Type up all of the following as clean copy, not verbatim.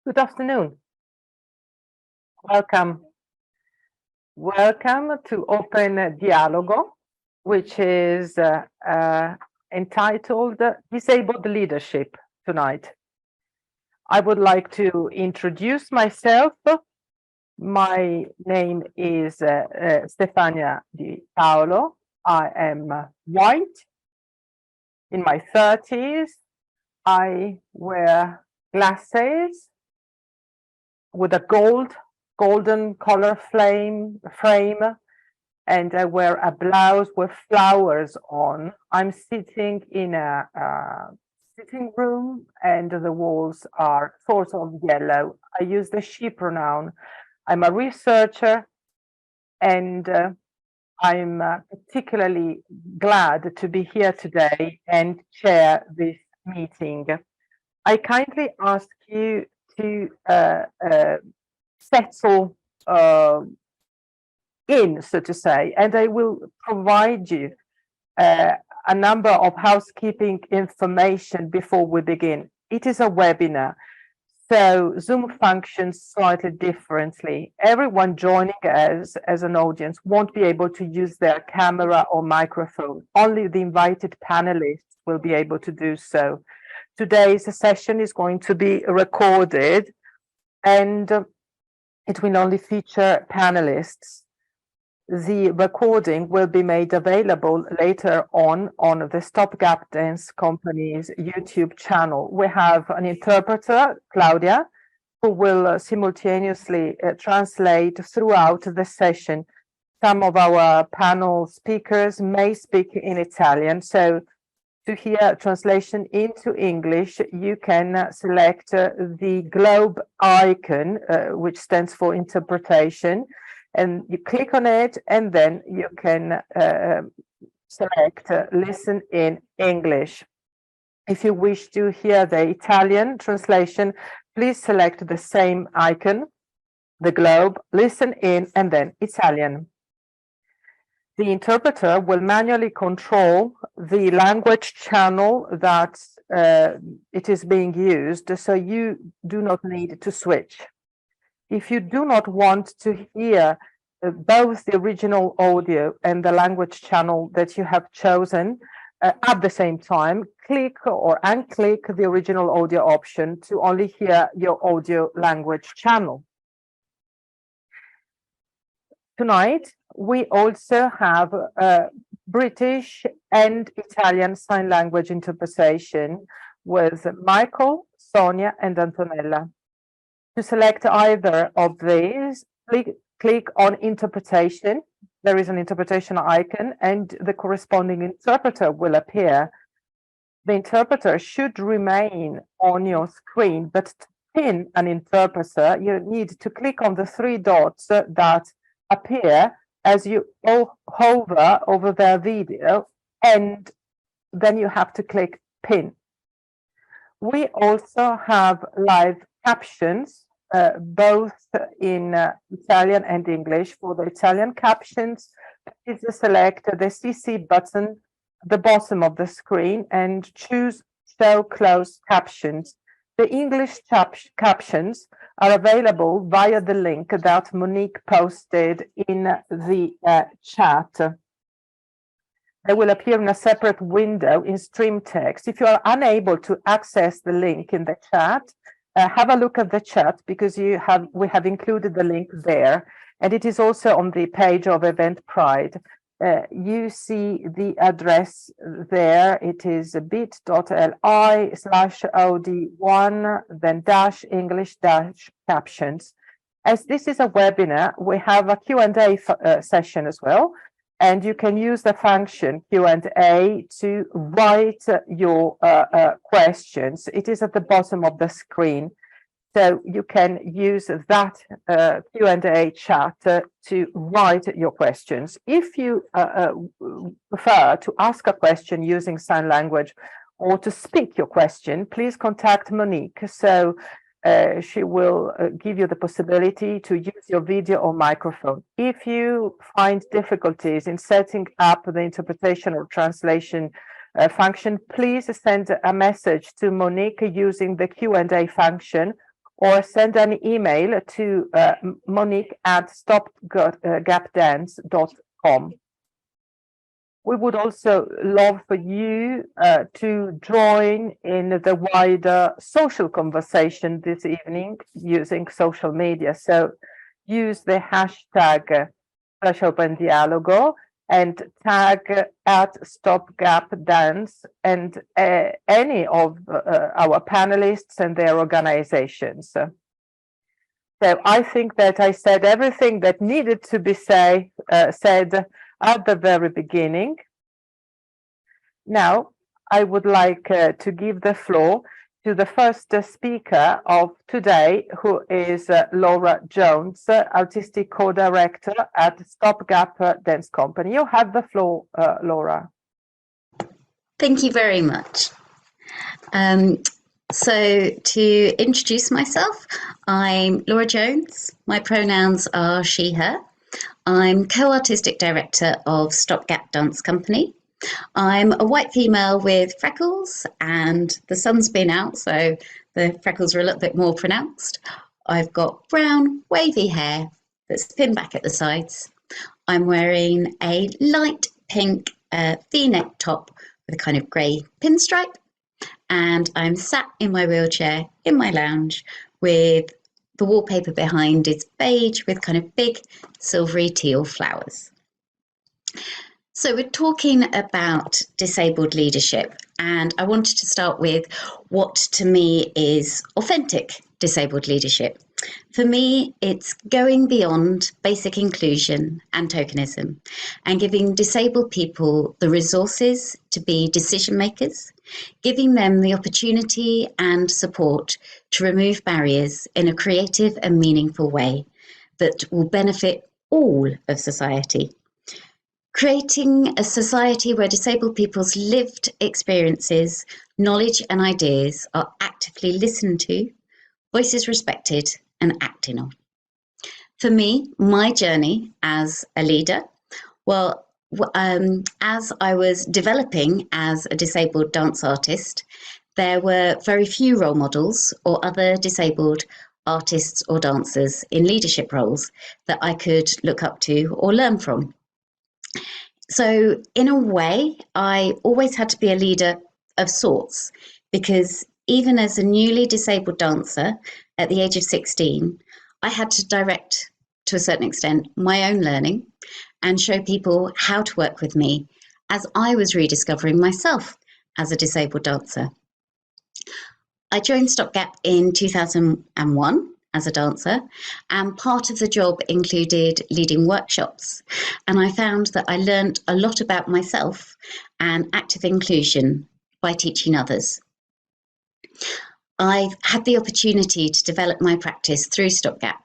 Good afternoon. Welcome. Welcome to Open Dialogo, which is entitled Disabled Leadership tonight. I would like to introduce myself. My name is Stefania Di Paolo. I am white, in my 30s. I wear glasses with a golden color frame, and I wear a blouse with flowers on. I'm sitting in a sitting room, and the walls are sort of yellow. I use the she pronoun. I'm a researcher, and I'm particularly glad to be here today and chair this meeting. I kindly ask you to settle in, so to say, and I will provide you a number of housekeeping information before we begin. It is a webinar, so Zoom functions slightly differently. Everyone joining us as an audience won't be able to use their camera or microphone. Only the invited panelists will be able to do so. Today's session is going to be recorded, and it will only feature panelists. The recording will be made available later on the Stopgap Dance Company's YouTube channel. We have an interpreter, Claudia, who will simultaneously translate throughout the session. Some of our panel speakers may speak in Italian, so to hear translation into English, you can select the globe icon, which stands for interpretation, and you click on it, and then you can select listen in English. If you wish to hear the Italian translation, please select the same icon, the globe, listen in, and then Italian. The interpreter will manually control the language channel that it is being used, so you do not need to switch. If you do not want to hear both the original audio and the language channel that you have chosen at the same time, click or unclick the original audio option to only hear your audio language channel. Tonight, we also have British and Italian Sign Language interpretation with Michael, Sonia, and Antonella. To select either of these, click on Interpretation. There is an interpretation icon, and the corresponding interpreter will appear. The interpreter should remain on your screen, but to pin an interpreter, you need to click on the three dots that appear as you hover over their video, and then you have to click pin. We also have live captions, both in Italian and English. For the Italian captions, please select the CC button at the bottom of the screen and choose Show Closed Captions. The English captions are available via the link that Monique posted in the chat. They will appear in a separate window in stream text. If you are unable to access the link in the chat, have a look at the chat, because we have included the link there, and it is also on the page of Eventbrite. You see the address there. It is bit.ly/od1 then -English-captions. As this is a webinar, we have a Q&A session as well, and you can use the function Q&A to write your questions. It is at the bottom of the screen, so you can use that Q&A chat to write your questions. If you prefer to ask a question using sign language or to speak your question, please contact Monique. So she will give you the possibility to use your video or microphone. If you find difficulties in setting up the interpretation or translation function, please send a message to Monique using the Q&A function, or send an email to monique@stopgapdance.com. We would also love for you to join in the wider social conversation this evening using social media. So use the hashtag /Open Dialogo and tag @StopGapDance and any of our panelists and their organizations. So I think that I said everything that needed to be said at the very beginning. Now, I would like to give the floor to the first speaker of today, who is Laura Jones, Artistic Co-Director at Stopgap Dance Company. You have the floor, Laura. Thank you very much. So to introduce myself, I'm Laura Jones. My pronouns are she, her. I'm co-artistic director of Stopgap Dance Company. I'm a white female with freckles, and the sun's been out, so the freckles are a little bit more pronounced. I've got brown, wavy hair that's pinned back at the sides. I'm wearing a light pink V-neck top with a kind of grey pinstripe, and I'm sat in my wheelchair in my lounge with the wallpaper behind is beige with kind of big silvery teal flowers. So we're talking about disabled leadership, and I wanted to start with what to me is authentic disabled leadership. For me, it's going beyond basic inclusion and tokenism and giving disabled people the resources to be decision makers, giving them the opportunity and support to remove barriers in a creative and meaningful way that will benefit all of society. Creating a society where disabled people's lived experiences, knowledge and ideas are actively listened to, voices respected and acted on. For me, my journey as a leader, well, as I was developing as a disabled dance artist, there were very few role models or other disabled artists or dancers in leadership roles that I could look up to or learn from. So in a way, I always had to be a leader of sorts, because even as a newly disabled dancer at the age of 16, I had to direct, to a certain extent, my own learning and show people how to work with me as I was rediscovering myself as a disabled dancer. I joined Stopgap in 2001 as a dancer, and part of the job included leading workshops. And I found that I learned a lot about myself and active inclusion by teaching others. I've had the opportunity to develop my practice through Stopgap.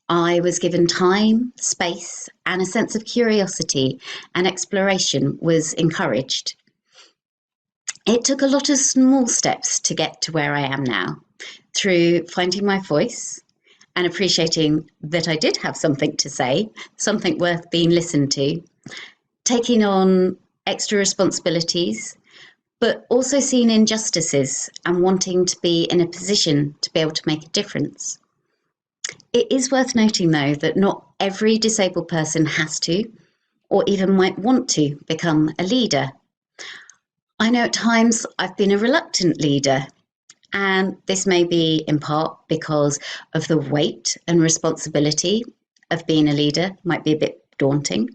I was given time, space, and a sense of curiosity, and exploration was encouraged. It took a lot of small steps to get to where I am now, through finding my voice and appreciating that I did have something to say, something worth being listened to, taking on extra responsibilities, but also seeing injustices and wanting to be in a position to be able to make a difference. It is worth noting, though, that not every disabled person has to, or even might want to, become a leader. I know at times I've been a reluctant leader, and this may be in part because of the weight and responsibility of being a leader might be a bit daunting.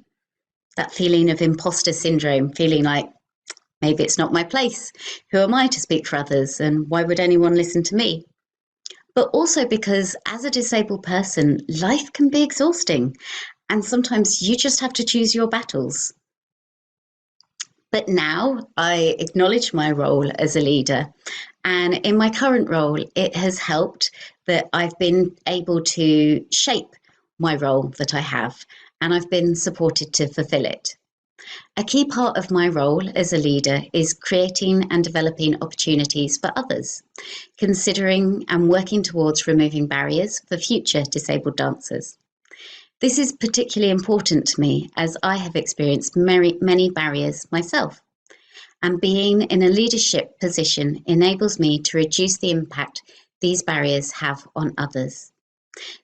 That feeling of imposter syndrome, feeling like maybe it's not my place. Who am I to speak for others, and why would anyone listen to me? But also because as a disabled person, life can be exhausting, and sometimes you just have to choose your battles. But now I acknowledge my role as a leader, and in my current role, it has helped that I've been able to shape my role that I have, and I've been supported to fulfill it. A key part of my role as a leader is creating and developing opportunities for others, considering and working towards removing barriers for future disabled dancers. This is particularly important to me as I have experienced many barriers myself, and being in a leadership position enables me to reduce the impact these barriers have on others.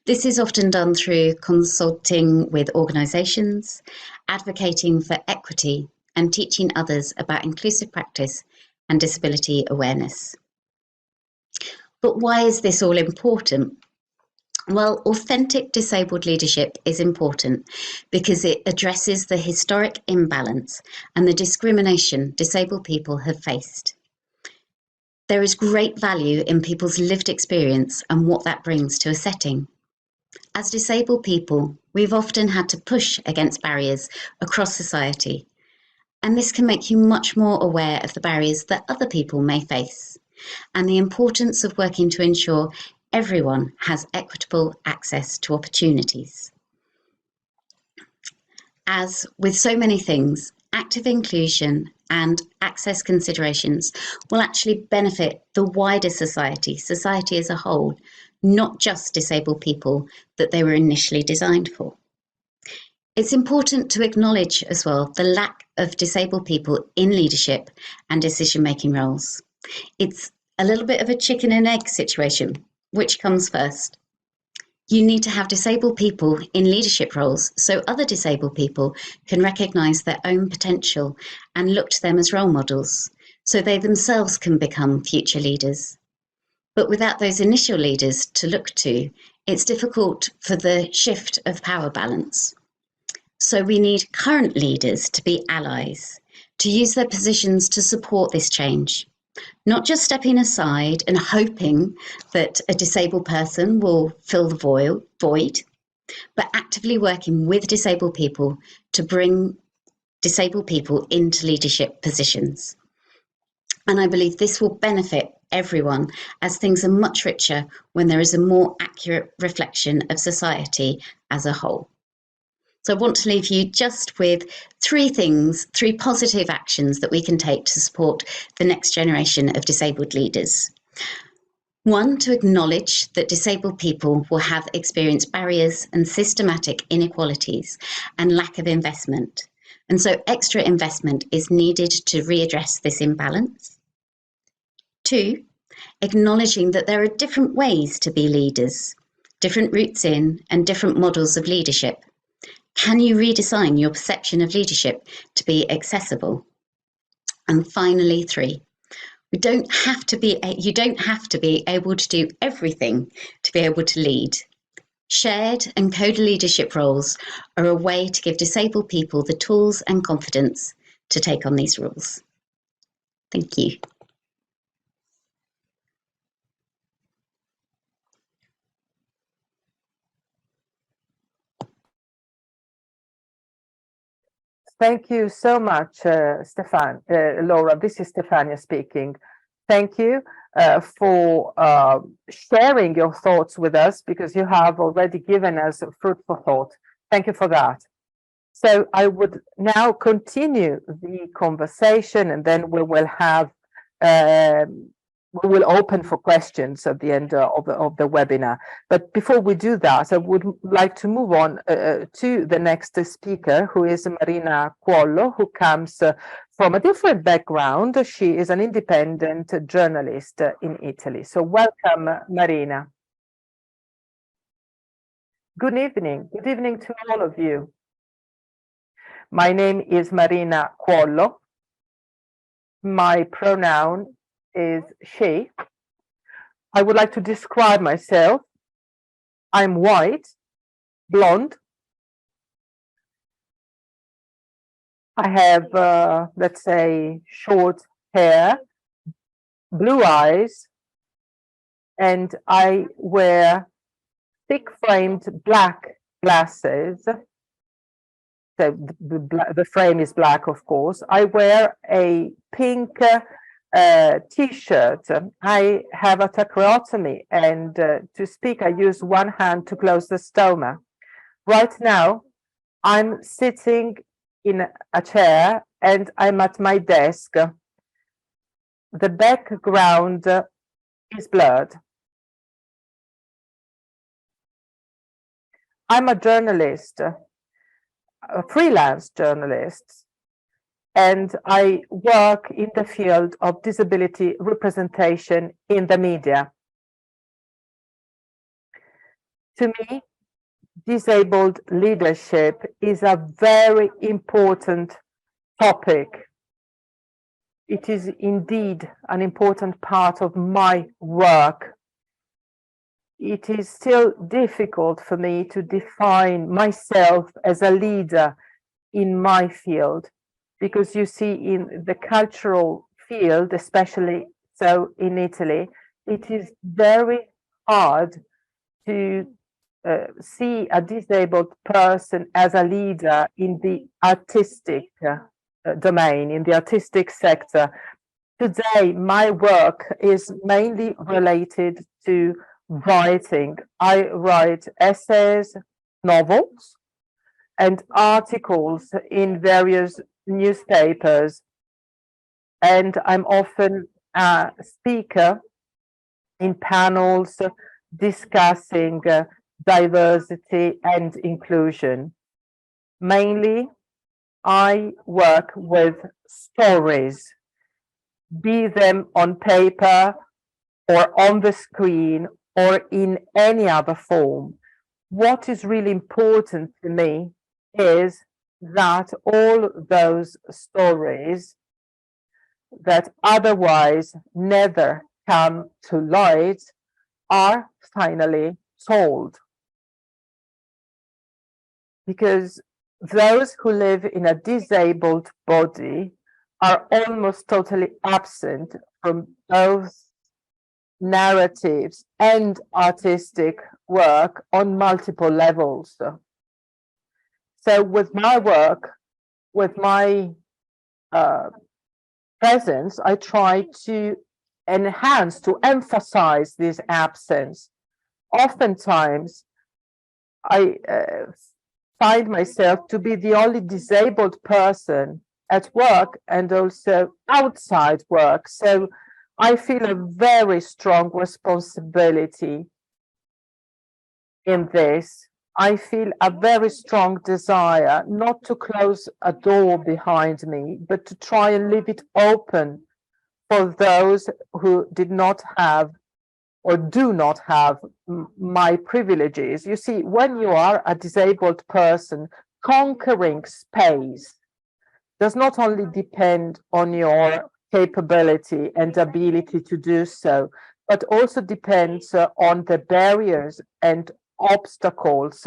This is often done through consulting with organisations, advocating for equity, and teaching others about inclusive practice and disability awareness. But why is this all important? Well, authentic disabled leadership is important because it addresses the historic imbalance and the discrimination disabled people have faced. There is great value in people's lived experience and what that brings to a setting. As disabled people, we've often had to push against barriers across society, and this can make you much more aware of the barriers that other people may face and the importance of working to ensure everyone has equitable access to opportunities. As with so many things, active inclusion and access considerations will actually benefit the wider society as a whole, not just disabled people that they were initially designed for. It's important to acknowledge as well the lack of disabled people in leadership and decision-making roles. It's a little bit of a chicken and egg situation. Which comes first? You need to have disabled people in leadership roles so other disabled people can recognise their own potential and look to them as role models, so they themselves can become future leaders. But without those initial leaders to look to, it's difficult for the shift of power balance. So we need current leaders to be allies, to use their positions to support this change. Not just stepping aside and hoping that a disabled person will fill the void, but actively working with disabled people to bring disabled people into leadership positions. And I believe this will benefit everyone as things are much richer when there is a more accurate reflection of society as a whole. So I want to leave you just with three positive actions that we can take to support the next generation of disabled leaders. One, to acknowledge that disabled people will have experienced barriers and systematic inequalities and lack of investment. And so extra investment is needed to readdress this imbalance. Two, acknowledging that there are different ways to be leaders, different routes in and different models of leadership. Can you redesign your perception of leadership to be accessible? And finally, three, you don't have to be able to do everything to be able to lead. Shared and co-leadership roles are a way to give disabled people the tools and confidence to take on these roles. Thank you. Thank you so much, Laura. This is Stefania speaking. Thank you for sharing your thoughts with us, because you have already given us fruitful thought. Thank you for that. So I would now continue the conversation, and then we will have we will open for questions at the end of the webinar. But before we do that, I would like to move on to the next speaker, who is Marina Cuollo, who comes from a different background. She is an independent journalist in Italy. So welcome, Marina. Good evening. Good evening to all of you. My name is Marina Cuollo. My pronoun is she. I would like to describe myself. I'm white, blonde. I have, let's say, short hair, blue eyes, and I wear thick-framed black glasses. So the frame is black, of course. I wear a pink t-shirt. I have a tracheotomy, and to speak, I use one hand to close the stoma. Right now, I'm sitting in a chair and I'm at my desk. The background is blurred. I'm a journalist, a freelance journalist, and I work in the field of disability representation in the media. To me, disabled leadership is a very important topic. It is indeed an important part of my work. It is still difficult for me to define myself as a leader in my field, because you see, in the cultural field, especially so in Italy, it is very hard to see a disabled person as a leader in the artistic domain, in the artistic sector. Today, my work is mainly related to writing. I write essays, novels, and articles in various newspapers. And I'm often a speaker in panels discussing diversity and inclusion. Mainly, I work with stories, be them on paper or on the screen or in any other form. What is really important to me is that all those stories that otherwise never come to light are finally told. Because those who live in a disabled body are almost totally absent from both narratives and artistic work on multiple levels. So with my work, with my presence, I try to enhance, to emphasize this absence. Oftentimes, I find myself to be the only disabled person at work and also outside work. So I feel a very strong responsibility in this. I feel a very strong desire not to close a door behind me, but to try and leave it open for those who did not have or do not have my privileges. You see, when you are a disabled person, conquering space does not only depend on your capability and ability to do so, but also depends on the barriers and obstacles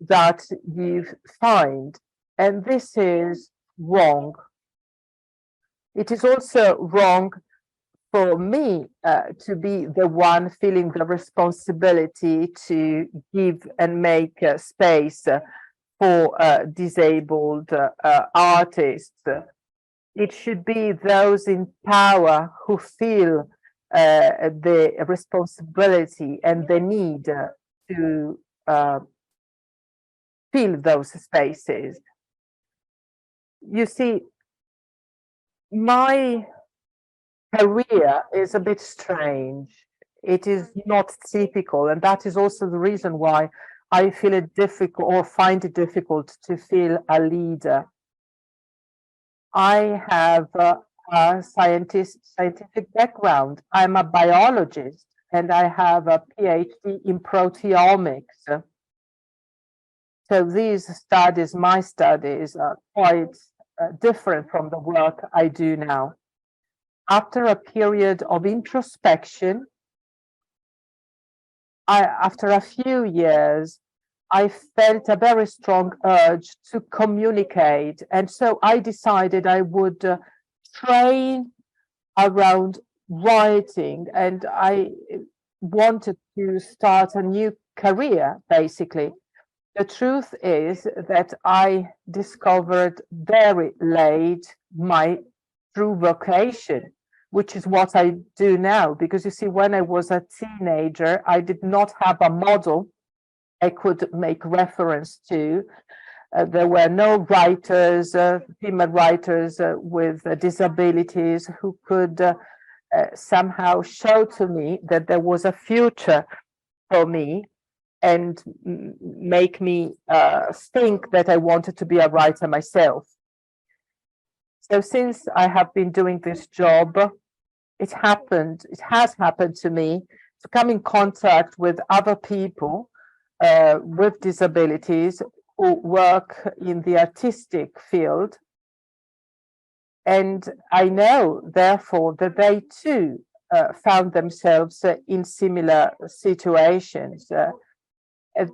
that you find. And this is wrong. It is also wrong for me to be the one feeling the responsibility to give and make space for disabled artists. It should be those in power who feel the responsibility and the need to fill those spaces. You see, my career is a bit strange. It is not typical, and that is also the reason why I feel it difficult or find it difficult to feel a leader. I have a scientific background. I'm a biologist and I have a PhD in proteomics. So these studies, my studies, are quite different from the work I do now. After a period of introspection, after a few years, I felt a very strong urge to communicate. And so I decided I would train around writing, and I wanted to start a new career, basically. The truth is that I discovered very late my true vocation, which is what I do now. Because you see, when I was a teenager, I did not have a model I could make reference to. There were no writers, female writers with disabilities who could somehow show to me that there was a future for me and make me think that I wanted to be a writer myself. So since I have been doing this job, it has happened to me to come in contact with other people with disabilities who work in the artistic field. And I know, therefore, that they too found themselves in similar situations.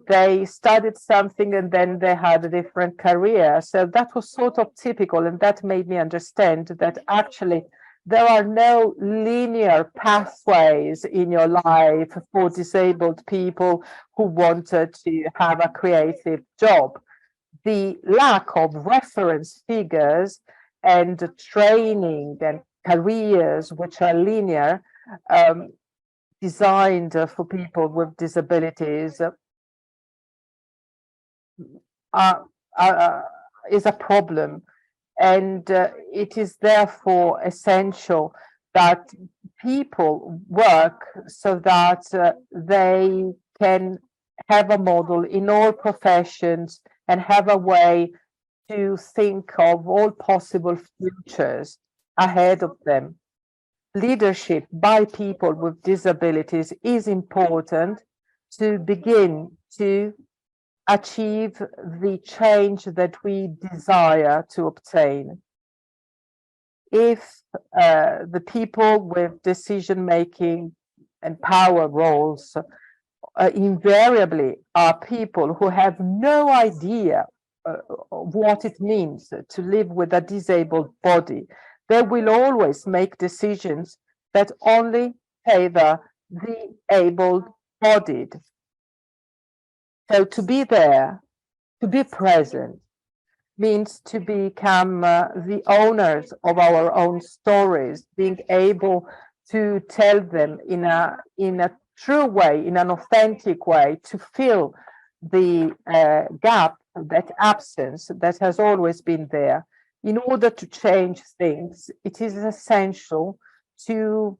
They studied something and then they had a different career. So that was sort of typical, and that made me understand that actually there are no linear pathways in your life for disabled people who wanted to have a creative job. The lack of reference figures and training and careers which are linear, designed for people with disabilities, is a problem. And it is therefore essential that people work so that they can have a model in all professions and have a way to think of all possible futures ahead of them. Leadership by people with disabilities is important to begin to achieve the change that we desire to obtain. If the people with decision-making and power roles invariably are people who have no idea what it means to live with a disabled body, they will always make decisions that only favor the able-bodied. So to be there, to be present, means to become the owners of our own stories, being able to tell them in a true way, in an authentic way, to fill the gap, that absence that has always been there. In order to change things, it is essential to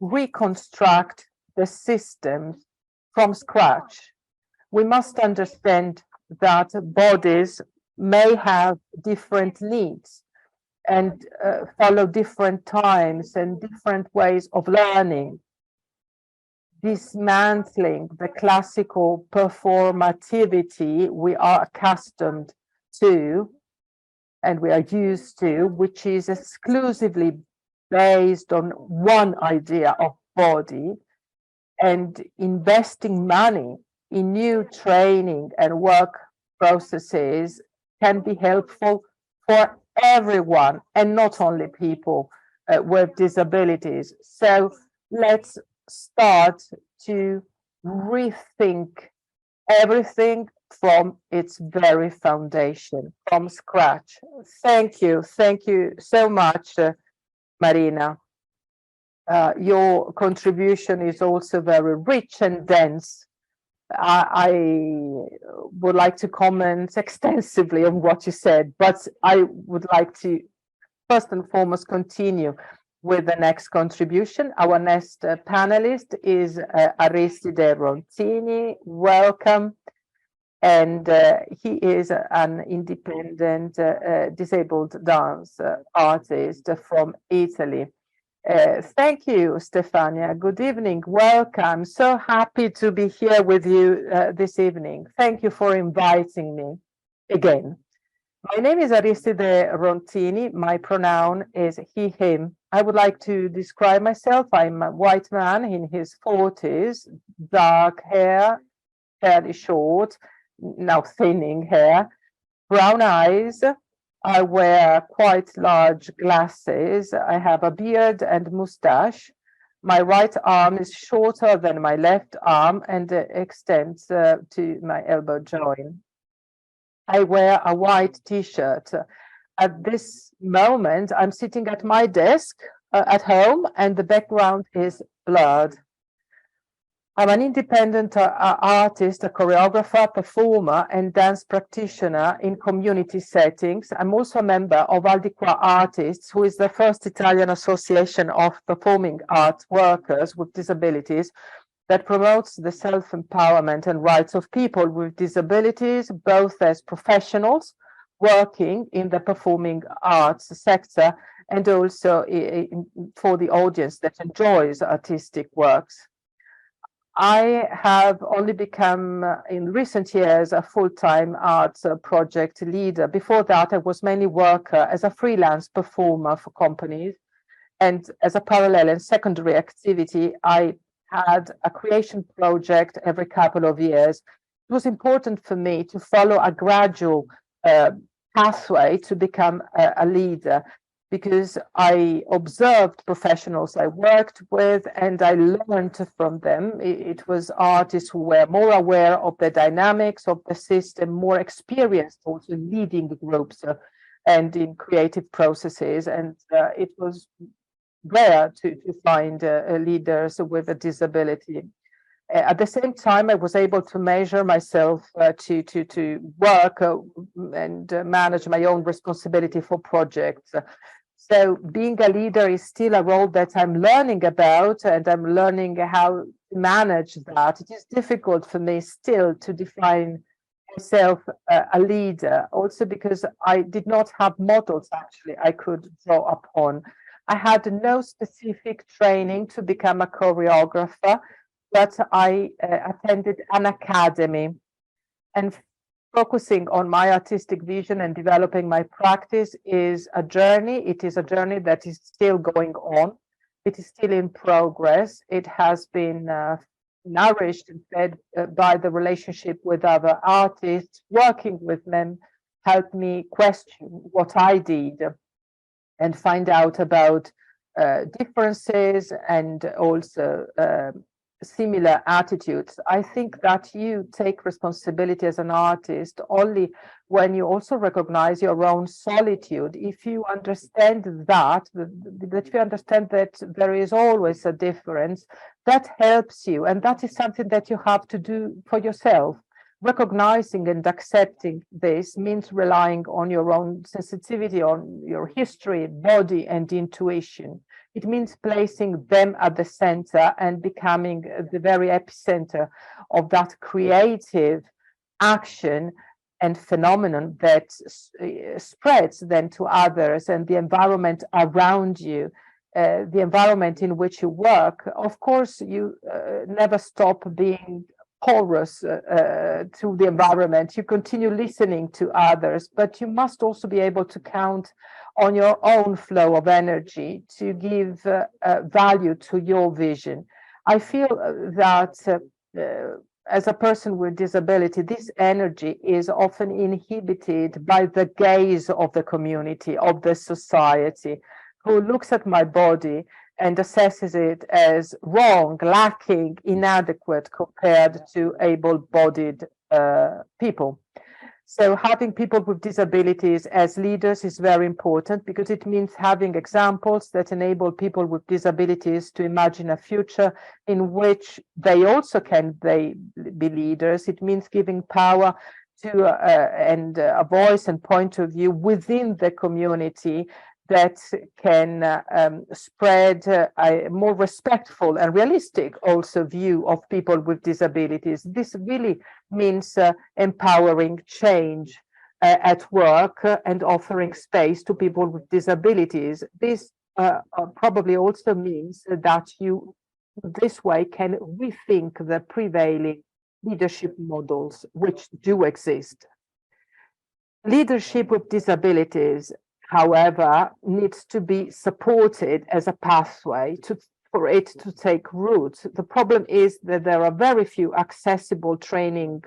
reconstruct the systems from scratch. We must understand that bodies may have different needs and follow different times and different ways of learning. Dismantling the classical performativity we are accustomed to and we are used to, which is exclusively based on one idea of body, and investing money in new training and work processes can be helpful for everyone and not only people with disabilities. So let's start to rethink everything from its very foundation, from scratch. Thank you so much, Marina. Your contribution is also very rich and dense. I would like to comment extensively on what you said, but I would like to first and foremost continue with the next contribution. Our next panelist is Aristide Rontini. Welcome. And he is an independent disabled dance artist from Italy. Thank you, Stefania. Good evening. Welcome. So happy to be here with you this evening. Thank you for inviting me again. My name is Aristide Rontini. My pronoun is he, him. I would like to describe myself. I'm a white man in his 40s, dark hair, fairly short, now thinning hair, brown eyes. I wear quite large glasses. I have a beard and mustache. My right arm is shorter than my left arm and extends to my elbow joint. I wear a white t-shirt. At this moment, I'm sitting at my desk at home and the background is blurred. I'm an independent artist, a choreographer, performer, and dance practitioner in community settings. I'm also a member of Archdeacon Artists, who is the first Italian association of performing arts workers with disabilities that promotes the self-empowerment and rights of people with disabilities, both as professionals working in the performing arts sector and also for the audience that enjoys artistic works. I have only become, in recent years, a full-time arts project leader. Before that, I was mainly worker as a freelance performer for companies. And as a parallel and secondary activity, I had a creation project every couple of years. It was important for me to follow a gradual pathway to become a leader, because I observed professionals I worked with and I learned from them. It was artists who were more aware of the dynamics of the system, more experienced also leading groups and in creative processes. And it was rare to find leaders with a disability. At the same time, I was able to measure myself to work and manage my own responsibility for projects. So being a leader is still a role that I'm learning about, and I'm learning how to manage that. It is difficult for me still to define myself a leader, also because I did not have models actually I could draw upon. I had no specific training to become a choreographer, but I attended an academy, and focusing on my artistic vision and developing my practice is a journey. It is a journey that is still going on. It is still in progress. It has been nourished and fed by the relationship with other artists. Working with them helped me question what I did and find out about differences and also similar attitudes. I think that you take responsibility as an artist only when you also recognize your own solitude. If you understand that you understand that there is always a difference, that helps you, and that is something that you have to do for yourself. Recognizing and accepting this means relying on your own sensitivity, on your history, body, and intuition. It means placing them at the center and becoming the very epicenter of that creative action and phenomenon that spreads then to others and the environment around you, the environment in which you work. Of course, you never stop being porous to the environment. You continue listening to others, but you must also be able to count on your own flow of energy to give value to your vision. I feel that as a person with disability, this energy is often inhibited by the gaze of the community, of the society, who looks at my body and assesses it as wrong, lacking, inadequate compared to able-bodied people. So having people with disabilities as leaders is very important, because it means having examples that enable people with disabilities to imagine a future in which they also can be leaders. It means giving power to and a voice and point of view within the community that can spread a more respectful and realistic also view of people with disabilities. This really means empowering change at work and offering space to people with disabilities. This probably also means that you this way can rethink the prevailing leadership models which do exist. Leadership with disabilities, however, needs to be supported as a pathway for it to take root. The problem is that there are very few accessible training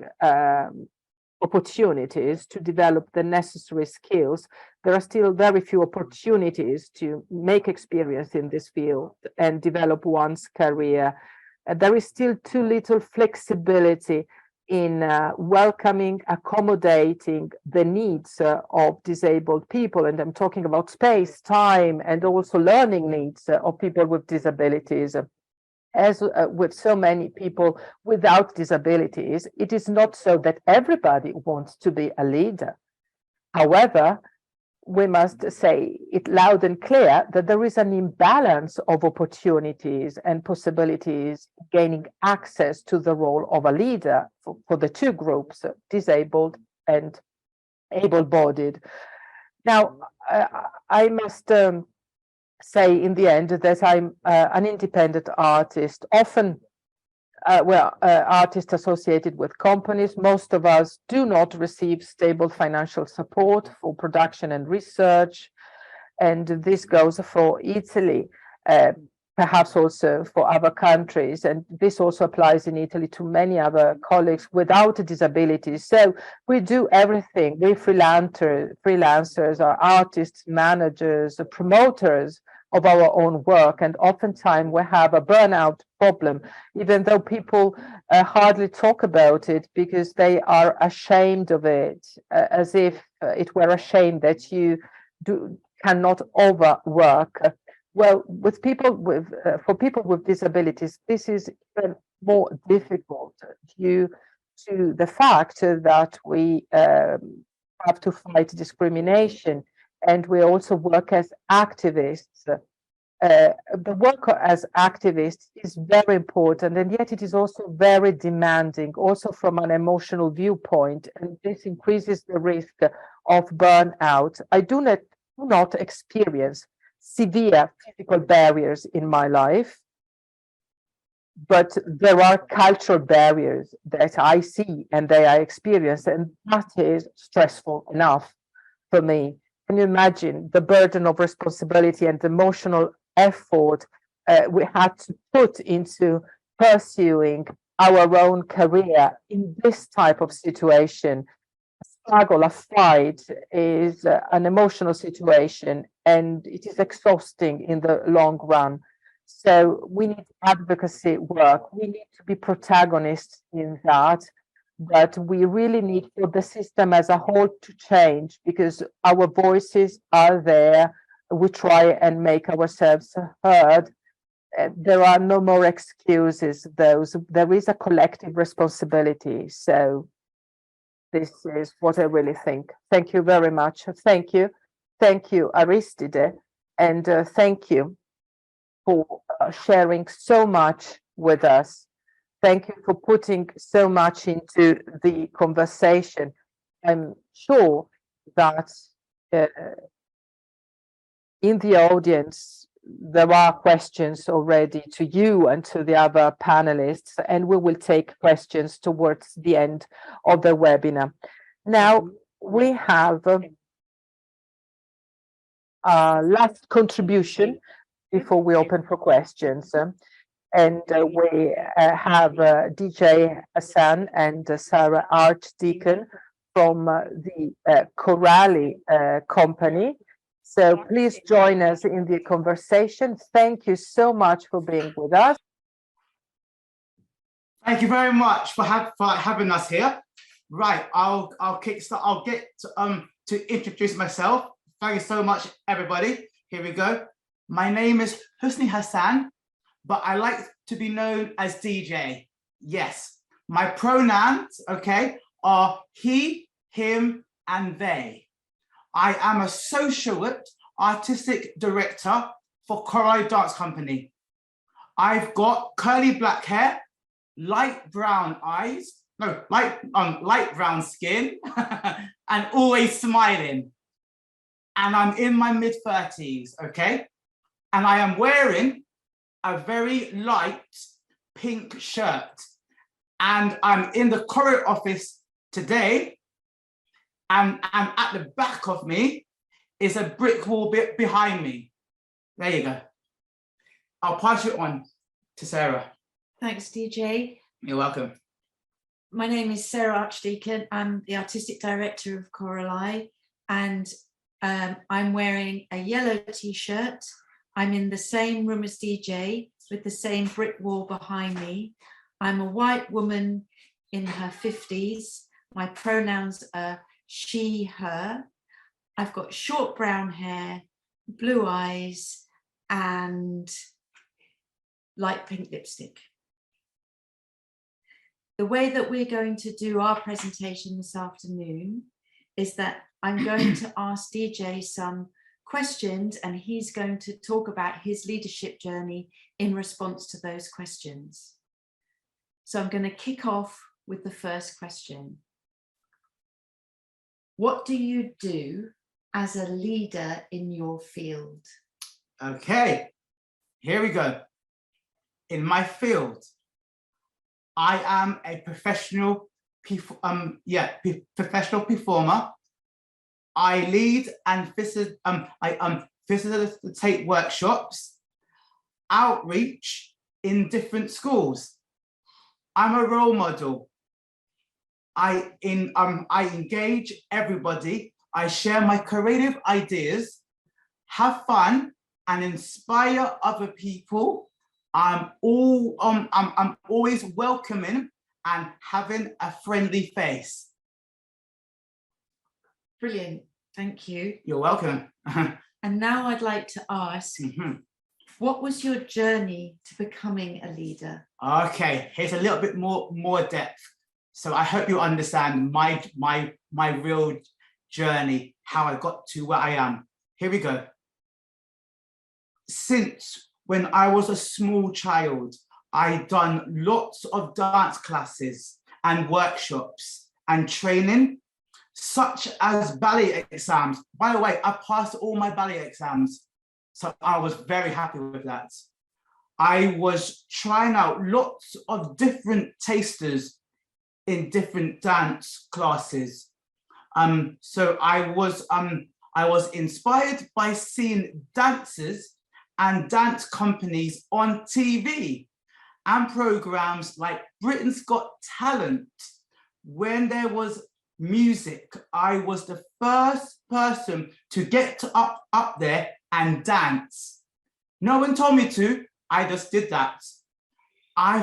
opportunities to develop the necessary skills. There are still very few opportunities to make experience in this field and develop one's career. There is still too little flexibility in welcoming, accommodating the needs of disabled people. And I'm talking about space, time, and also learning needs of people with disabilities. As with so many people without disabilities, it is not so that everybody wants to be a leader. However, we must say it loud and clear that there is an imbalance of opportunities and possibilities gaining access to the role of a leader for the two groups, disabled and able-bodied. Now, I must say in the end that I'm an independent artist. Often artists associated with companies. Most of us do not receive stable financial support for production and research. And this goes for Italy, perhaps also for other countries. And this also applies in Italy to many other colleagues without disabilities. So we do everything. We freelancers are artists, managers, promoters of our own work. And oftentimes we have a burnout problem, even though people hardly talk about it because they are ashamed of it, as if it were a shame that you cannot overwork. Well, with people with for people with disabilities, this is even more difficult due to the fact that we have to fight discrimination, and we also work as activists. The work as activists is very important, and yet it is also very demanding, also from an emotional viewpoint, and this increases the risk of burnout. I do not experience severe physical barriers in my life, but there are cultural barriers that I see and that I experience, and that is stressful enough for me. Can you imagine the burden of responsibility and emotional effort we had to put into pursuing our own career in this type of situation? Struggle, a fight is an emotional situation, and it is exhausting in the long run. So we need advocacy work. We need to be protagonists in that, but we really need for the system as a whole to change, because our voices are there. We try and make ourselves heard. There are no more excuses. There is a collective responsibility. So this is what I really think. Thank you very much. Thank you. Thank you, Aristide. And thank you for sharing so much with us. Thank you for putting so much into the conversation. I'm sure that in the audience, there are questions already to you and to the other panelists, and we will take questions towards the end of the webinar. Now, we have a last contribution before we open for questions. And we have DJ Hassan and Sarah Archdeacon from the Corali company. So please join us in the conversation. Thank you so much for being with us. Thank you very much for having us here. Right, I'll kickstart. I'll get to introduce myself. Thank you so much, everybody. Here we go. My name is Hassan, but I like to be known as DJ. Yes, my pronouns, okay, are he, him, and they. I am a social artistic director for Corali Dance Company. I've got curly black hair, light brown eyes, no, light brown skin, and always smiling. And I'm in my mid-30s, okay? And I am wearing a very light pink shirt. And I'm in the Corali office today. And at the back of me is a brick wall bit behind me. There you go. I'll pass it on to Sarah. Thanks, DJ. You're welcome. My name is Sarah Archdeacon. I'm the artistic director of Corali, and I'm wearing a yellow t-shirt. I'm in the same room as DJ with the same brick wall behind me. I'm a white woman in her 50s. My pronouns are she, her. I've got short brown hair, blue eyes, and light pink lipstick. The way that we're going to do our presentation this afternoon is that I'm going to ask DJ some questions, and he's going to talk about his leadership journey in response to those questions. So I'm going to kick off with the first question. What do you do as a leader in your field? Okay, here we go. In my field, I am a professional, professional performer. I lead and facilitate workshops, outreach in different schools. I'm a role model. I engage everybody. I share my creative ideas, have fun, and inspire other people. I'm always welcoming and having a friendly face. Brilliant, thank you. You're welcome. And now I'd like to ask, what was your journey to becoming a leader? Okay, here's a little bit more depth. So I hope you understand my real journey, how I got to where I am. Here we go. Since when I was a small child, I'd done lots of dance classes and workshops and training, such as ballet exams. By the way, I passed all my ballet exams, so I was very happy with that. I was trying out lots of different tasters in different dance classes. So I was inspired by seeing dancers and dance companies on TV and programs like Britain's Got Talent. When there was music, I was the first person to get up there and dance. No one told me to, I just did that. I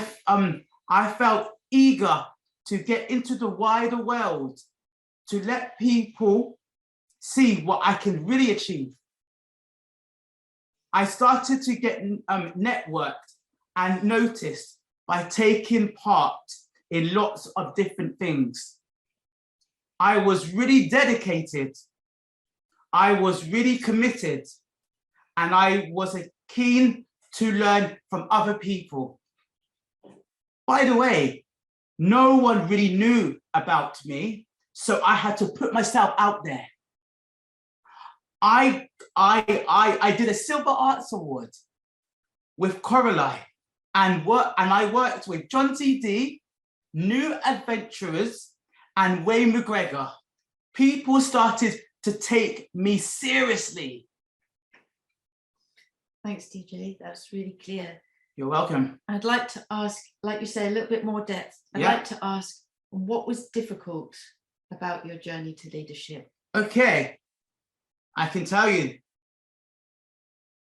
felt eager to get into the wider world, to let people see what I can really achieve. I started to get networked and noticed by taking part in lots of different things. I was really dedicated. I was really committed, and I was keen to learn from other people. By the way, no one really knew about me, so I had to put myself out there. I did a Silver Arts Award with Corali, and I worked with John T.D., New Adventurers, and Wayne McGregor. People started to take me seriously. Thanks, DJ, that's really clear. You're welcome. I'd like to ask, like you say, a little bit more depth. I'd like to ask, what was difficult about your journey to leadership? Okay, I can tell you,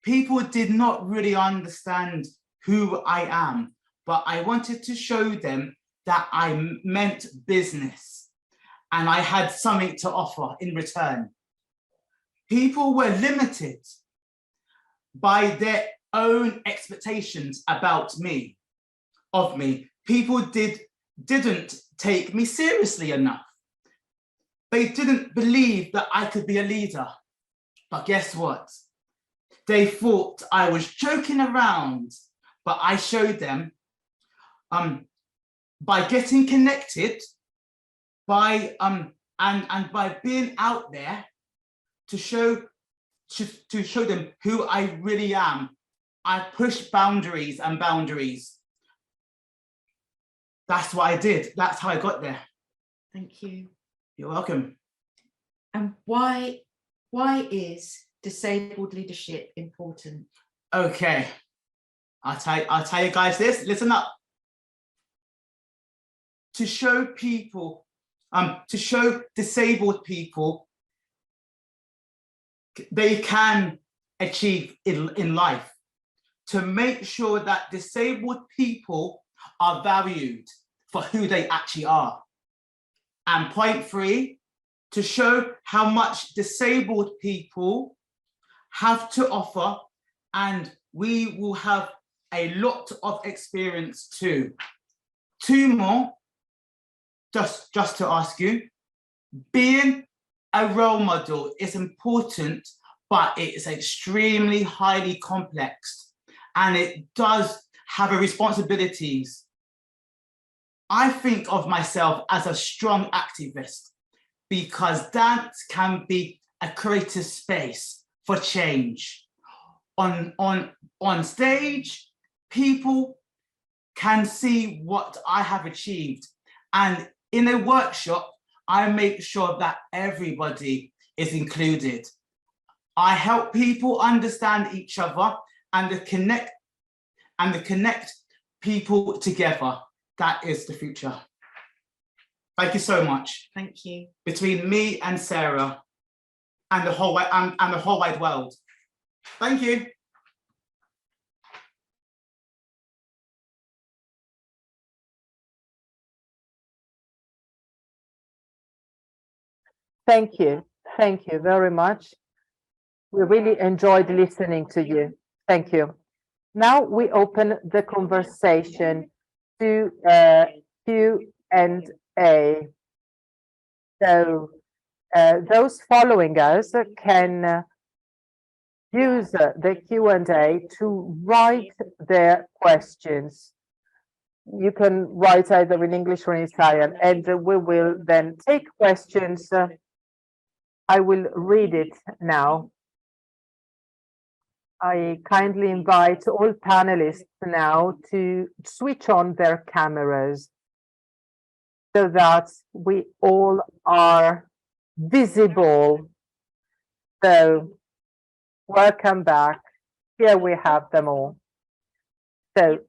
people did not really understand who I am, but I wanted to show them that I meant business and I had something to offer in return. People were limited by their own expectations about me, of me. People didn't take me seriously enough. They didn't believe that I could be a leader. But guess what? They thought I was joking around, but I showed them by getting connected, by and by being out there to show them who I really am. I pushed boundaries and boundaries. That's what I did. That's how I got there. Thank you. You're welcome. And why is disabled leadership important? Okay, I'll tell you guys this. Listen up. To show people, to show disabled people, they can achieve in life. To make sure that disabled people are valued for who they actually are. And point 3, to show how much disabled people have to offer, and we will have a lot of experience too. 2 more, just to ask you, being a role model is important, but it is extremely highly complex, and it does have a responsibilities. I think of myself as a strong activist because dance can be a creative space for change. On stage, people can see what I have achieved. And in a workshop, I make sure that everybody is included. I help people understand each other and to connect people together. That is the future. Thank you so much. Thank you. Between me and Sarah and the whole wide world. Thank you. Thank you. Thank you very much. We really enjoyed listening to you. Thank you. Now we open the conversation to Q&A. So those following us can use the Q&A to write their questions. You can write either in English or in Italian, and we will then take questions. I will read it now. I kindly invite all panelists now to switch on their cameras so that we all are visible. So welcome back. Here we have them all. So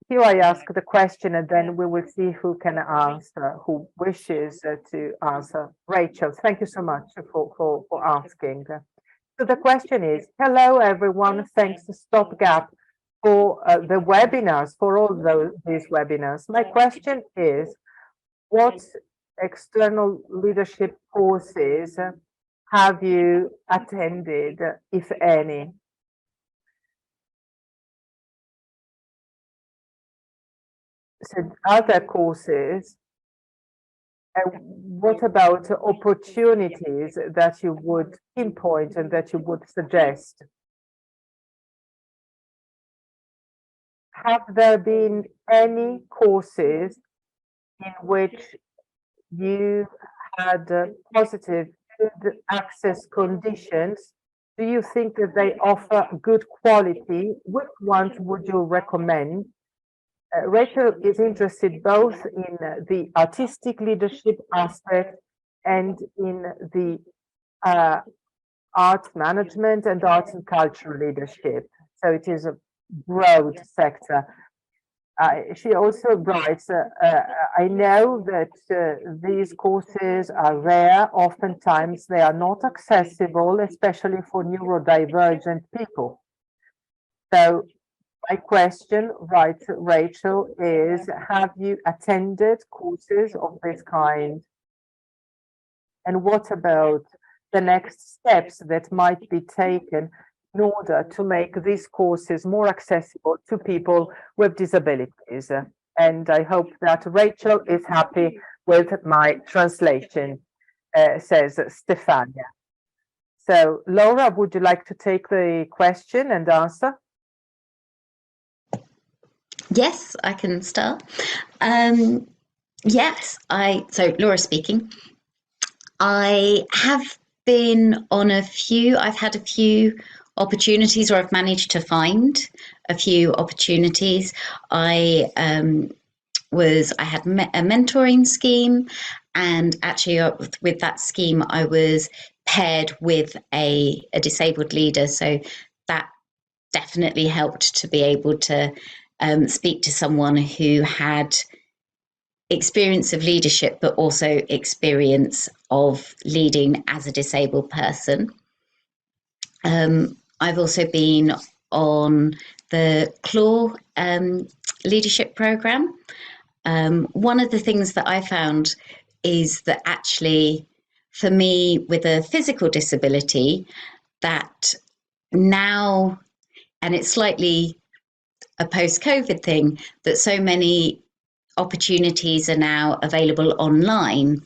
here I ask the question, and then we will see who can answer, who wishes to answer. Rachel, thank you so much for asking. So the question is, hello everyone, thanks to Stopgap for the webinars, for all these webinars. My question is, what external leadership courses have you attended, if any? So other courses, what about opportunities that you would pinpoint and that you would suggest? Have there been any courses in which you had positive good access conditions? Do you think that they offer good quality? Which ones would you recommend? Rachel is interested both in the artistic leadership aspect and in the art management and arts and cultural leadership. So it is a broad sector. She also writes, I know that these courses are rare. Oftentimes they are not accessible, especially for neurodivergent people. So my question, writes Rachel, is, have you attended courses of this kind? And what about the next steps that might be taken in order to make these courses more accessible to people with disabilities? And I hope that Rachel is happy with my translation, says Stefania. So Laura, would you like to take the question and answer? Yes, I can start. Yes, so Laura speaking. I have been on I've had a few opportunities, or I've managed to find a few opportunities. I had a mentoring scheme, and actually with that scheme, I was paired with a disabled leader. So that definitely helped to be able to speak to someone who had experience of leadership, but also experience of leading as a disabled person. I've also been on the Cuollo leadership program. One of the things that I found is that actually, for me with a physical disability, that now, and it's slightly a post-COVID thing, that so many opportunities are now available online,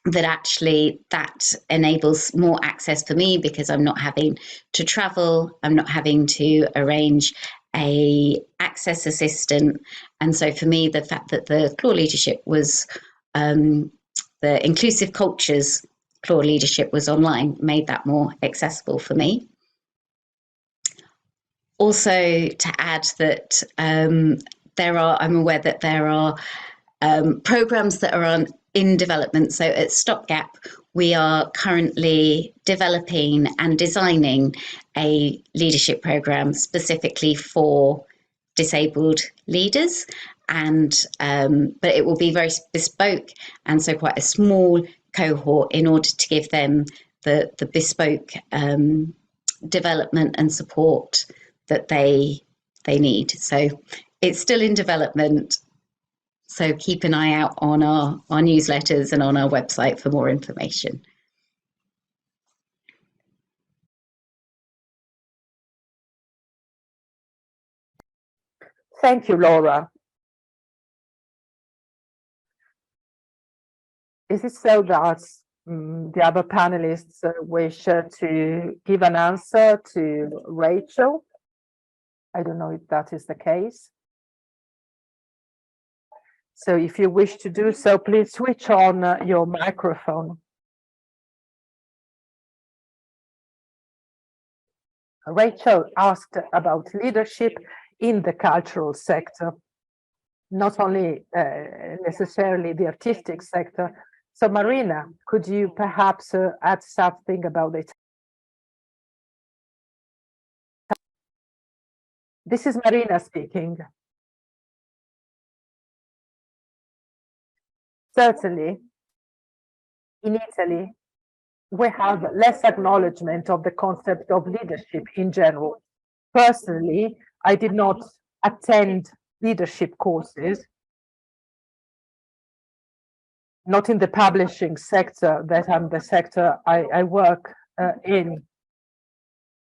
that actually that enables more access for me, because I'm not having to travel, I'm not having to arrange a access assistant. And so for me, the fact that the Cuollo leadership was the inclusive cultures Cuollo leadership was online made that more accessible for me. Also, to add that I'm aware that there are programs that are in development. So at Stopgap, we are currently developing and designing a leadership program specifically for disabled leaders, and but it will be very bespoke, and so quite a small cohort in order to give them the bespoke development and support that they need. So it's still in development. So keep an eye out on our newsletters and on our website for more information. Thank you, Laura. Is it so that the other panelists wish to give an answer to Rachel? I don't know if that is the case. So if you wish to do so, please switch on your microphone. Rachel asked about leadership in the cultural sector, not only necessarily the artistic sector. So Marina, could you perhaps add something about it? This is Marina speaking. Certainly, in Italy, we have less acknowledgement of the concept of leadership in general. Personally, I did not attend leadership courses, not in the publishing sector, the sector I work in.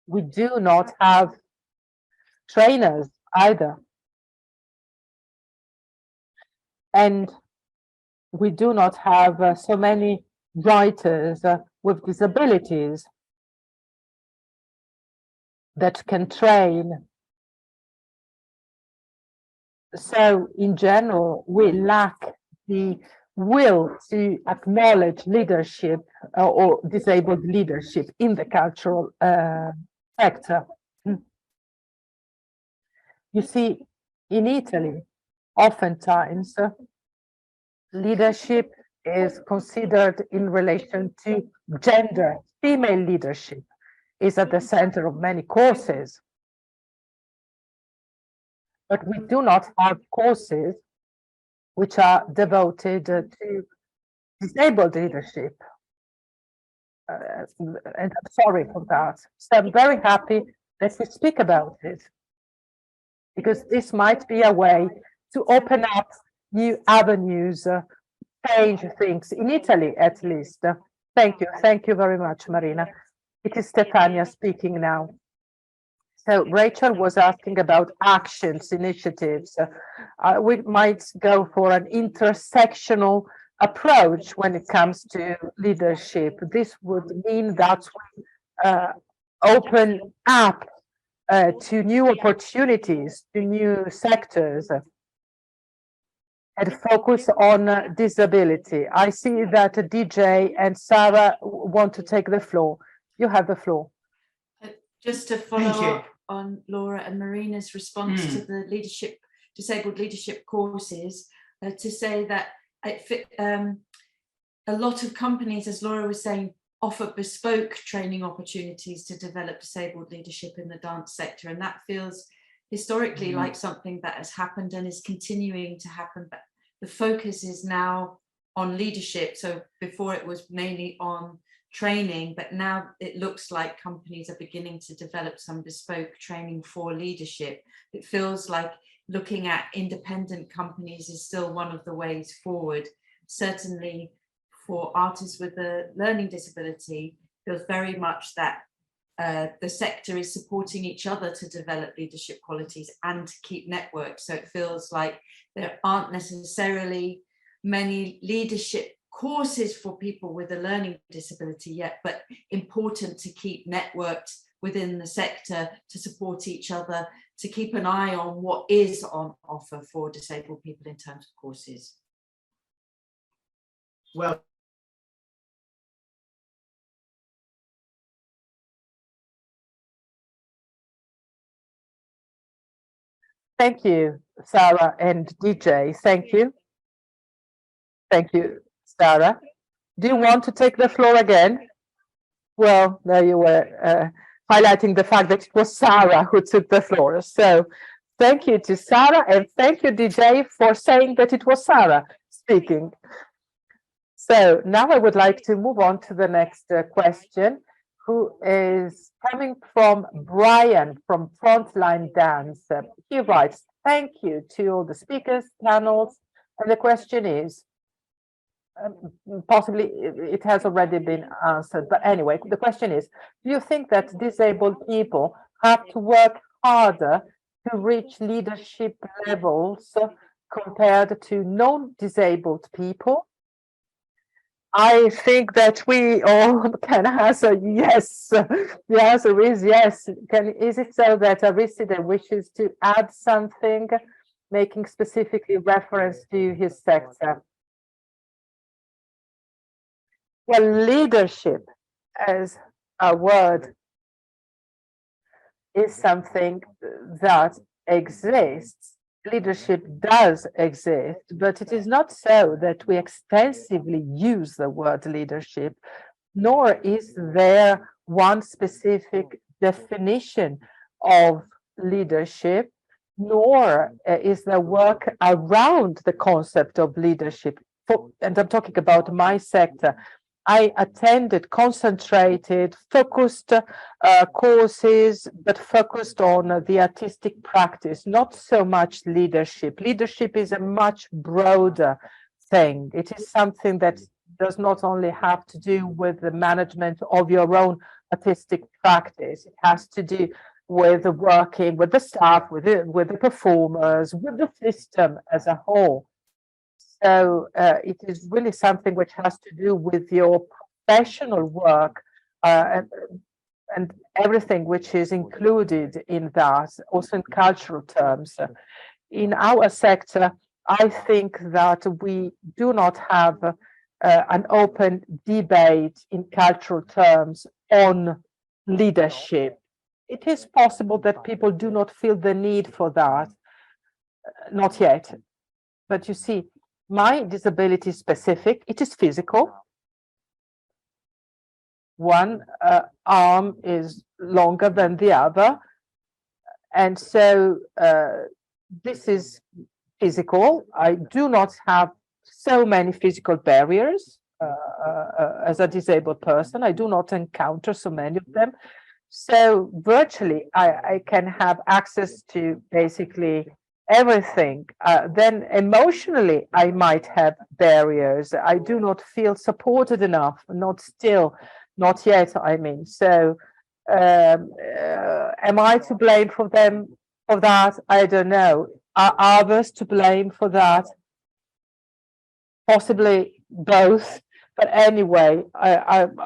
We do not have trainers either. And we do not have so many writers with disabilities that can train. So in general, we lack the will to acknowledge leadership or disabled leadership in the cultural sector. You see, in Italy, oftentimes leadership is considered in relation to gender. Female leadership is at the center of many courses. But we do not have courses which are devoted to disabled leadership. And I'm sorry for that. So I'm very happy that we speak about it, because this might be a way to open up new avenues, change things in Italy, at least. Thank you very much, Marina. It is Stefania speaking now. So Rachel was asking about actions, initiatives. We might go for an intersectional approach when it comes to leadership. This would mean that we open up to new opportunities, to new sectors, and focus on disability. I see that DJ and Sarah want to take the floor. You have the floor. Just to follow up on Laura and Marina's response to the disabled leadership courses, to say that a lot of companies, as Laura was saying, offer bespoke training opportunities to develop disabled leadership in the dance sector, and that feels historically like something that has happened and is continuing to happen, but the focus is now on leadership. So before it was mainly on training, but now it looks like companies are beginning to develop some bespoke training for leadership. It feels like looking at independent companies is still one of the ways forward. Certainly for artists with a learning disability, feels very much that the sector is supporting each other to develop leadership qualities and to keep networks. So it feels like there aren't necessarily many leadership courses for people with a learning disability yet, but important to keep networked within the sector to support each other, to keep an eye on what is on offer for disabled people in terms of courses. Well, Thank you, Sarah and DJ. Thank you. Thank you, Sarah. Do you want to take the floor again? Well, there you were highlighting the fact that it was Sarah who took the floor. So thank you to Sarah, and thank you, DJ, for saying that it was Sarah speaking. So now I would like to move on to the next question, who is coming from Brian from Frontline Dance. He writes, thank you to all the speakers, panels, and the question is, possibly it has already been answered, but anyway, the question is, do you think that disabled people have to work harder to reach leadership levels compared to non-disabled people? I think that we all can answer yes. The answer is yes. Is it so that Aristide wishes to add something, making specifically reference to his sector? Well, leadership as a word is something that exists. Leadership does exist, but it is not so that we extensively use the word leadership, nor is there one specific definition of leadership, nor is there work around the concept of leadership. And I'm talking about my sector. I attended concentrated, focused courses, but focused on the artistic practice, not so much leadership. Leadership is a much broader thing. It is something that does not only have to do with the management of your own artistic practice. It has to do with working with the staff, with the performers, with the system as a whole. So it is really something which has to do with your professional work and everything which is included in that, also in cultural terms. In our sector, I think that we do not have an open debate in cultural terms on leadership. It is possible that people do not feel the need for that, not yet. But you see, my disability is specific, it is physical. One arm is longer than the other. And so this is physical. I do not have so many physical barriers as a disabled person. I do not encounter so many of them. So virtually, I can have access to basically everything. Then emotionally, I might have barriers. I do not feel supported enough, not yet, I mean. So am I to blame for that? I don't know. Are others to blame for that? Possibly both. But anyway,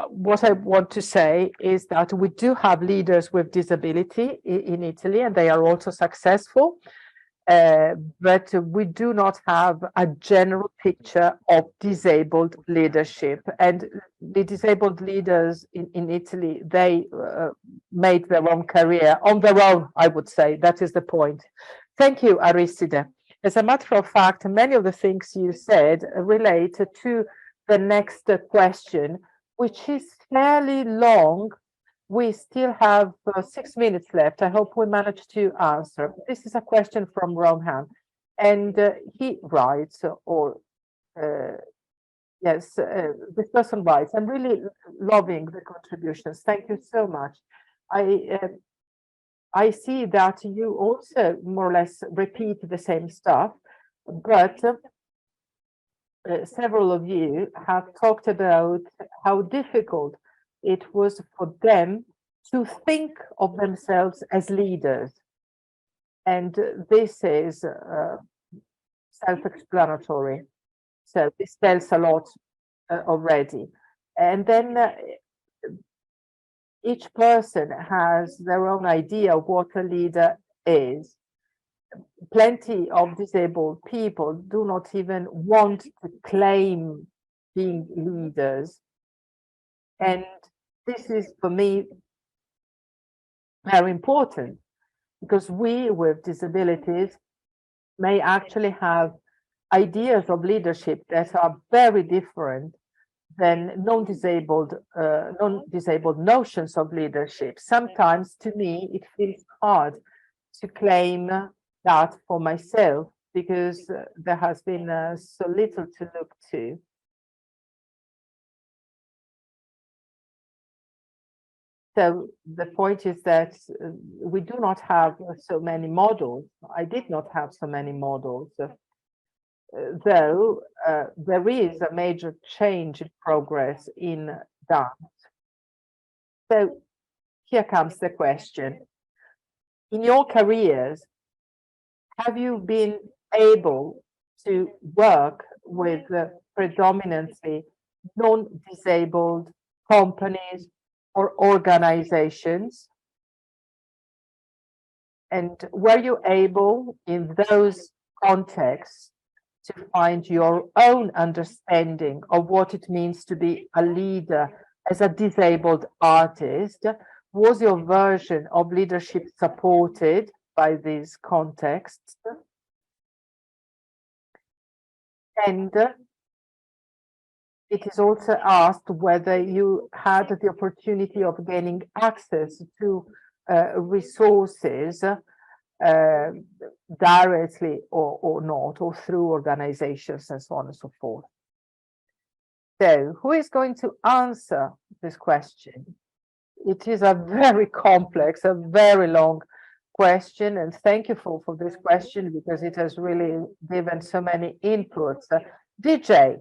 what I want to say is that we do have leaders with disability in Italy, and they are also successful. But we do not have a general picture of disabled leadership. And the disabled leaders in Italy, they made their own career on their own, I would say. That is the point. Thank you, Aristide. As a matter of fact, many of the things you said relate to the next question, which is fairly long. We still have 6 minutes left. I hope we manage to answer. This is a question from Rohan, and he writes, yes, this person writes, I'm really loving the contributions. Thank you so much. I see that you also more or less repeat the same stuff, but several of you have talked about how difficult it was for them to think of themselves as leaders. And this is self-explanatory. So this tells a lot already. And then each person has their own idea of what a leader is. Plenty of disabled people do not even want to claim being leaders. And this is, for me, very important, because we with disabilities may actually have ideas of leadership that are very different than non-disabled notions of leadership. Sometimes, to me, it feels hard to claim that for myself because there has been so little to look to. So the point is that we do not have so many models. I did not have so many models, though there is a major change in progress in dance. So here comes the question. In your careers, have you been able to work with predominantly non-disabled companies or organizations? And were you able in those contexts to find your own understanding of what it means to be a leader as a disabled artist? Was your version of leadership supported by these contexts? And it is also asked whether you had the opportunity of gaining access to resources directly or not, or through organizations and so on and so forth. So who is going to answer this question? It is a very complex, a very long question, and thank you for this question because it has really given so many inputs. DJ,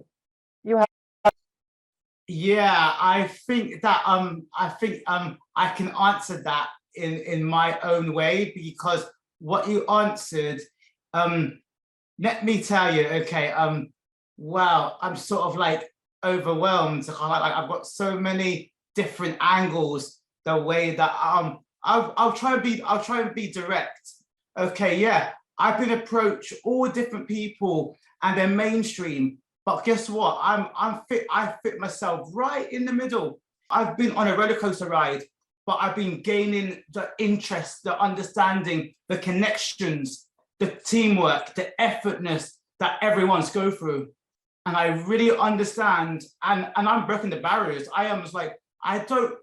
you have. Yeah, I think that I can answer that in my own way, because what you answered, let me tell you, okay, wow, I'm sort of like overwhelmed. I've got so many different angles. The way that I'll try and be direct. Okay, yeah, I've been approached all different people and they're mainstream, but guess what? I fit myself right in the middle. I've been on a roller coaster ride, but I've been gaining the interest, the understanding, the connections, the teamwork, the effortness that everyone's go through. And I really understand, and I'm breaking the barriers. I am just like, I don't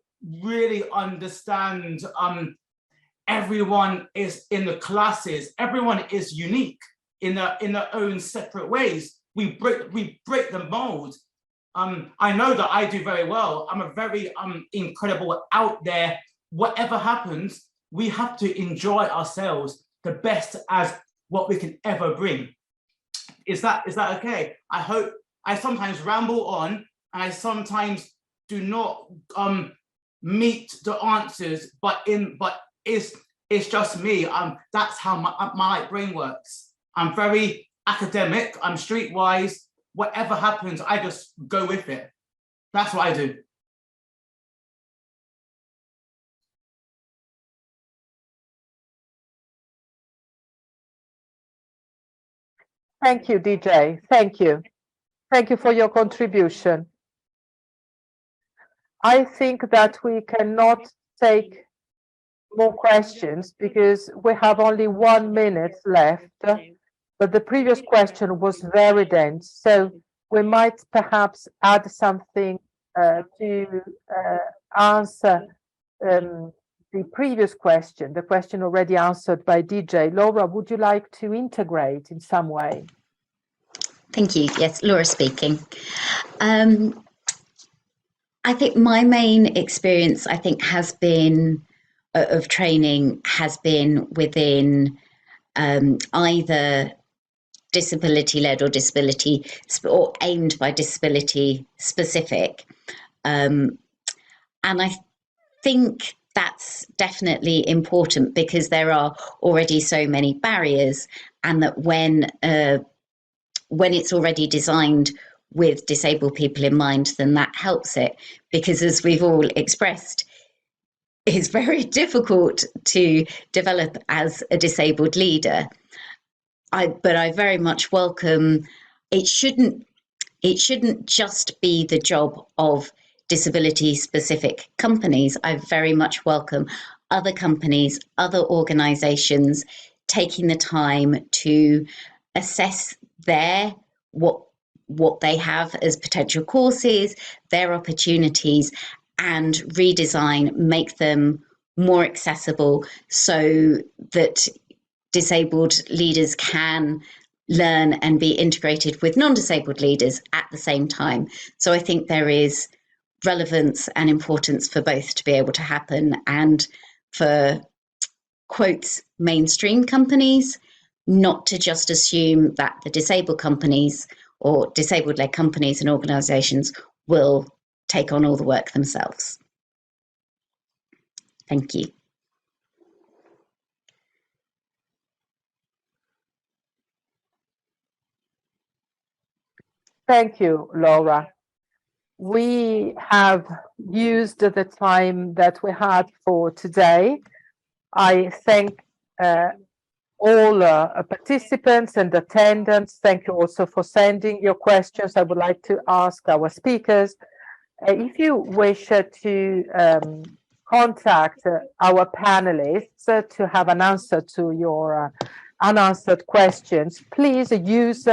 really understand. Everyone is in the classes. Everyone is unique in their own separate ways. We break the mold. I know that I do very well. I'm a very incredible out there. Whatever happens, we have to enjoy ourselves the best as what we can ever bring. Is that okay? I hope. I sometimes ramble on, and I sometimes do not meet the answers, but it's just me. That's how my brain works. I'm very academic. I'm streetwise. Whatever happens, I just go with it. That's what I do. Thank you, DJ. Thank you. Thank you for your contribution. I think that we cannot take more questions because we have only 1 minute left, but the previous question was very dense. So we might perhaps add something to answer the previous question, the question already answered by DJ. Laura, would you like to integrate in some way? Thank you. Yes, Laura speaking. I think my main experience, has been of training has been within either disability-led or disability or aimed by disability specific. And I think that's definitely important because there are already so many barriers, and that when it's already designed with disabled people in mind, then that helps it, because as we've all expressed, it's very difficult to develop as a disabled leader. But I very much welcome, it shouldn't just be the job of disability specific companies. I very much welcome other companies, other organizations taking the time to assess what they have as potential courses, their opportunities, and redesign, make them more accessible so that disabled leaders can learn and be integrated with non-disabled leaders at the same time. So I think there is relevance and importance for both to be able to happen, and for, quotes, mainstream companies not to just assume that the disabled companies or disabled-led companies and organisations will take on all the work themselves. Thank you. Thank you, Laura. We have used the time that we had for today. I thank all participants and attendants. Thank you also for sending your questions. I would like to ask our speakers, if you wish to contact our panelists to have an answer to your unanswered questions, please use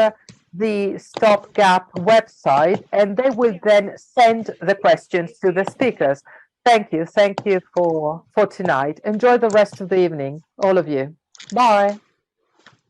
the Stopgap website, and they will then send the questions to the speakers. Thank you for tonight. Enjoy the rest of the evening, all of you. Bye.